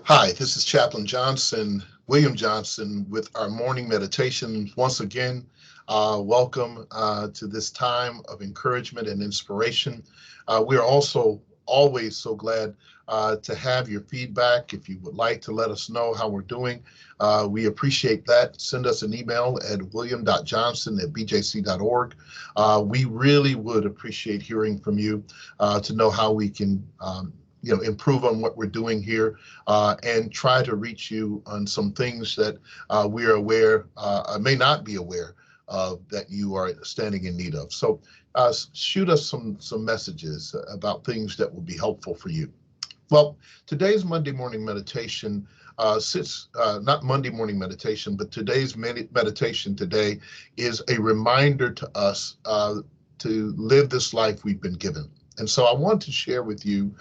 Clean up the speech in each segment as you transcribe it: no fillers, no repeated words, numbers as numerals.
Hi, this is Chaplain Johnson, William Johnson, with our morning meditation. Once again, welcome to this time of encouragement and inspiration. We are also always so glad to have your feedback. If you would like to let us know how we're doing, we appreciate that. Send us an email at william.johnson@bjc.org. We really would appreciate hearing from you to know how we can improve on what we're doing here and try to reach you on some things that we are aware, may not be aware of, that you are standing in need of. So shoot us some messages about things that will be helpful for you. Well, today's Monday morning meditation not Monday morning meditation, but today's meditation today is a reminder to us to live this life we've been given. And so I want to share with you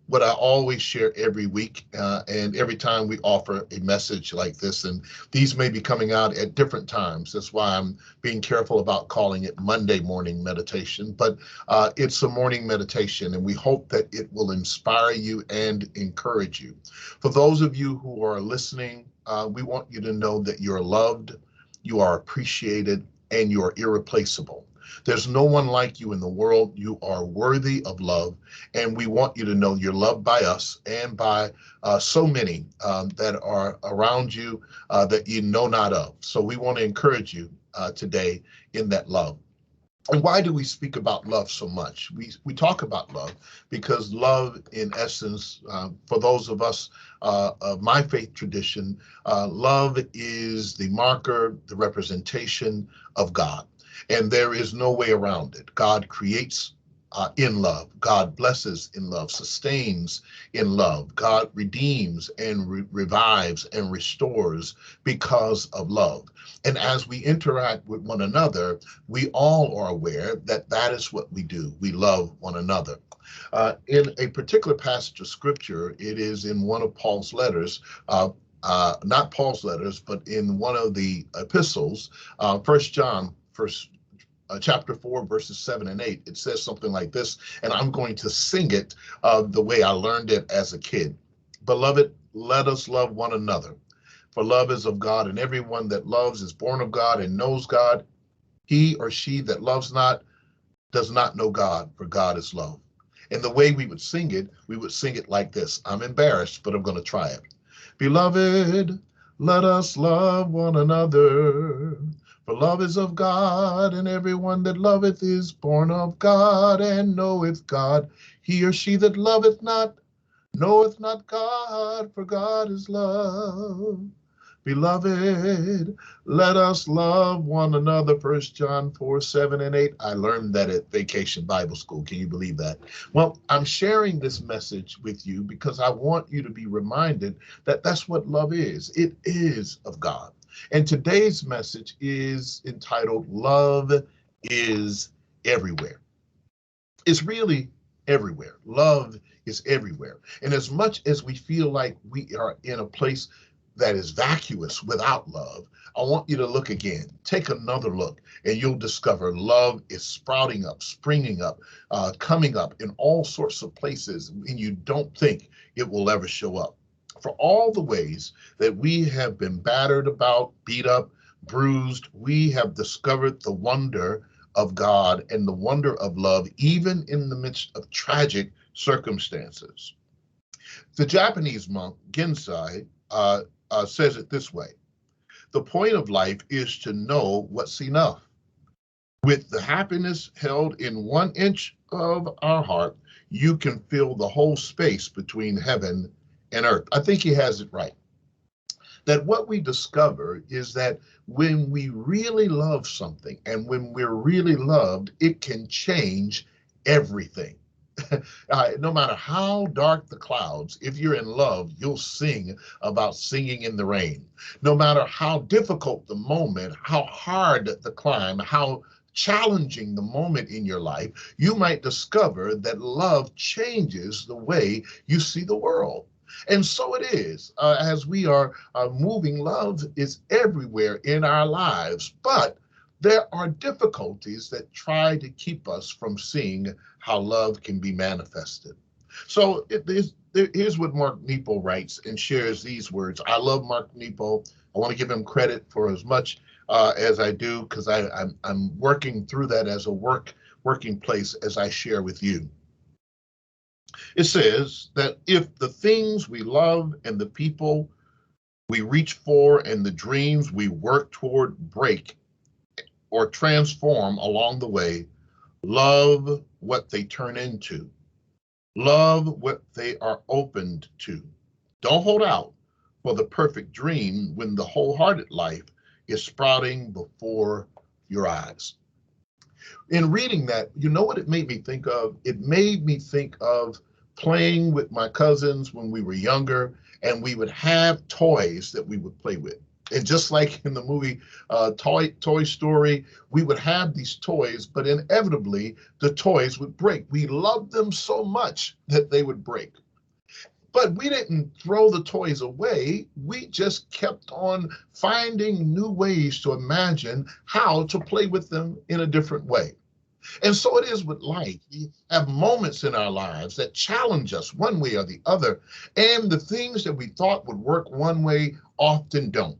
what I always share every week and every time we offer a message like this. And these may be coming out at different times. That's why I'm being careful about calling it Monday morning meditation. But it's a morning meditation, and we hope that it will inspire you and encourage you. For those of you who are listening, we want you to know that you're loved, you are appreciated, and you are irreplaceable. There's no one like you in the world. You are worthy of love, and we want you to know you're loved by us and by so many that are around you that you know not of. So we want to encourage you today in that love. And why do we speak about love so much? We talk about love because love, in essence, for those of us of my faith tradition, love is the marker, the representation of God. And there is no way around it. God creates in love. God blesses in love, sustains in love. God redeems and revives and restores because of love. And as we interact with one another, we all are aware that that is what we do. We love one another. In a particular passage of scripture, it is in one of Paul's letters, not Paul's letters, but in one of the epistles, 1 John, chapter 4, verses 7 and 8. It says something like this, and I'm going to sing it the way I learned it as a kid. Beloved, let us love one another, for love is of God, and everyone that loves is born of God and knows God. He or she that loves not does not know God, for God is love. And the way we would sing it, we would sing it like this. I'm embarrassed, but I'm going to try it. Beloved, let us love one another. For love is of God, and everyone that loveth is born of God and knoweth God. He or she that loveth not knoweth not God, for God is love. Beloved, let us love one another. 1 John 4, 7 and 8. I learned that at Vacation Bible School. Can you believe that? Well, I'm sharing this message with you because I want you to be reminded that that's what love is. It is of God. And today's message is entitled, Love is Everywhere. It's really everywhere. Love is everywhere. And as much as we feel like we are in a place that is vacuous without love, I want you to look again. Take another look, and you'll discover love is sprouting up, springing up, coming up in all sorts of places, and you don't think it will ever show up. For all the ways that we have been battered about, beat up, bruised, we have discovered the wonder of God and the wonder of love, even in the midst of tragic circumstances. The Japanese monk Gensai says it this way: the point of life is to know what's enough. With the happiness held in 1 inch of our heart, you can fill the whole space between heaven and earth. I think he has it right. That what we discover is that when we really love something and when we're really loved, it can change everything. No matter how dark the clouds, if you're in love, you'll sing about singing in the rain. No matter how difficult the moment, how hard the climb, how challenging the moment in your life, you might discover that love changes the way you see the world. And so it is as we are moving. Love is everywhere in our lives, but there are difficulties that try to keep us from seeing how love can be manifested. So Here's what Mark Nepo writes and shares these words. I love Mark Nepo. I want to give him credit for as much as I do, because I'm working through that as a working place as I share with you. It says that if the things we love and the people we reach for and the dreams we work toward break or transform along the way, love what they turn into. Love what they are opened to. Don't hold out for the perfect dream when the wholehearted life is sprouting before your eyes. In reading that, you know what it made me think of? It made me think of playing with my cousins when we were younger, and we would have toys that we would play with. And just like in the movie Toy Story, we would have these toys, but inevitably the toys would break. We loved them so much that they would break. But we didn't throw the toys away. We just kept on finding new ways to imagine how to play with them in a different way. And so it is with life. We have moments in our lives that challenge us one way or the other. And the things that we thought would work one way often don't.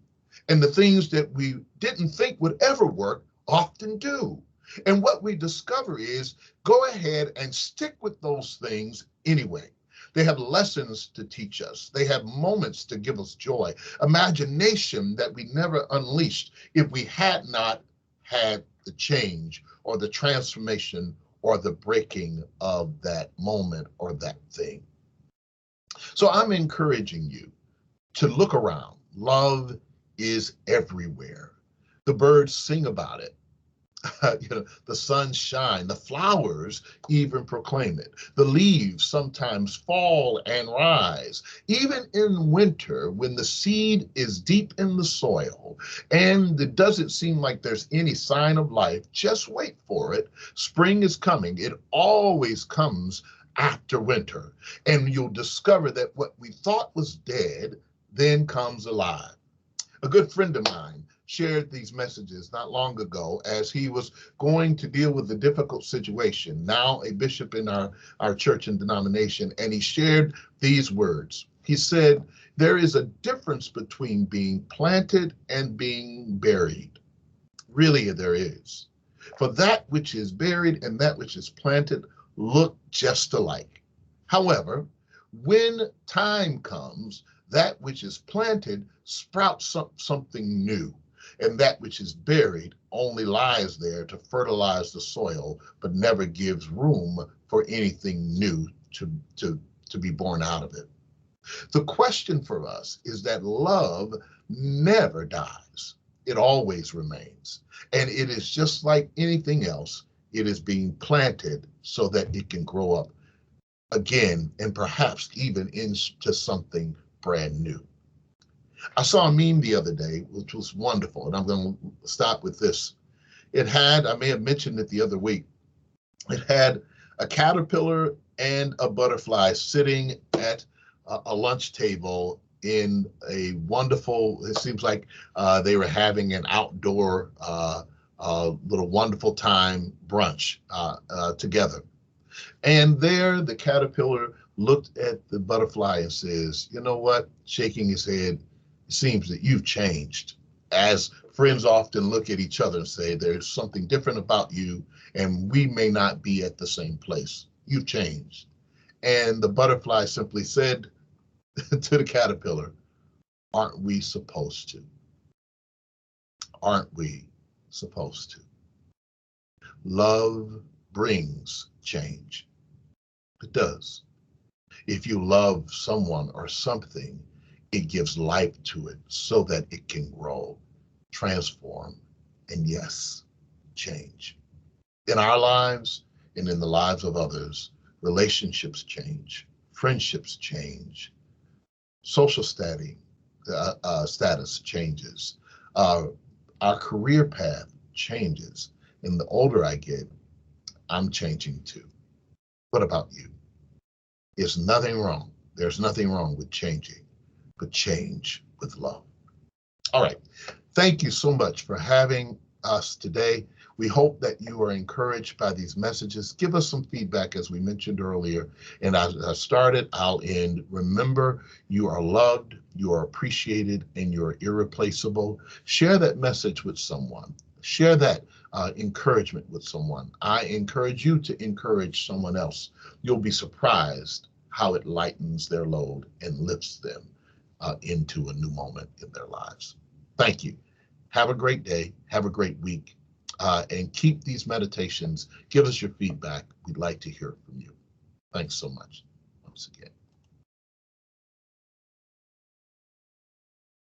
And the things that we didn't think would ever work often do. And what we discover is go ahead and stick with those things anyway. They have lessons to teach us. They have moments to give us joy, imagination that we never unleashed if we had not had the change or the transformation or the breaking of that moment or that thing. So I'm encouraging you to look around. Love is everywhere. The birds sing about it. The sun shines, the flowers even proclaim it. The leaves sometimes fall and rise. Even in winter, when the seed is deep in the soil and it doesn't seem like there's any sign of life, just wait for it. Spring is coming. It always comes after winter. And you'll discover that what we thought was dead then comes alive. A good friend of mine shared these messages not long ago as he was going to deal with a difficult situation, now a bishop in our church and denomination, and he shared these words. He said, there is a difference between being planted and being buried. Really, there is. For that which is buried and that which is planted look just alike. However, when time comes, that which is planted sprouts something new, and that which is buried only lies there to fertilize the soil, but never gives room for anything new to be born out of it. The question for us is that love never dies. It always remains. And it is just like anything else. It is being planted so that it can grow up again and perhaps even into something brand new. I saw a meme the other day, which was wonderful, and I'm going to stop with this. It had, I may have mentioned it the other week, it had a caterpillar and a butterfly sitting at a lunch table in a wonderful, it seems like they were having an outdoor little wonderful time brunch together. And there the caterpillar looked at the butterfly and says, you know what, shaking his head, it seems that you've changed. As friends often look at each other and say, there's something different about you, and we may not be at the same place. You've changed. And the butterfly simply said to the caterpillar, aren't we supposed to? Aren't we supposed to? Love brings change. It does. If you love someone or something, it gives life to it so that it can grow, transform, and yes, change. In our lives and in the lives of others, relationships change, friendships change, social status changes, our career path changes. And the older I get, I'm changing too. What about you? There's nothing wrong. There's nothing wrong with changing, but change with love. All right. Thank you so much for having us today. We hope that you are encouraged by these messages. Give us some feedback, as we mentioned earlier. And as I started, I'll end. Remember, you are loved, you are appreciated, and you're irreplaceable. Share that message with someone. Share that encouragement with someone. I encourage you to encourage someone else. You'll be surprised how it lightens their load and lifts them into a new moment in their lives. Thank you. Have a great day. Have a great week. And keep these meditations. Give us your feedback. We'd like to hear from you. Thanks so much once again.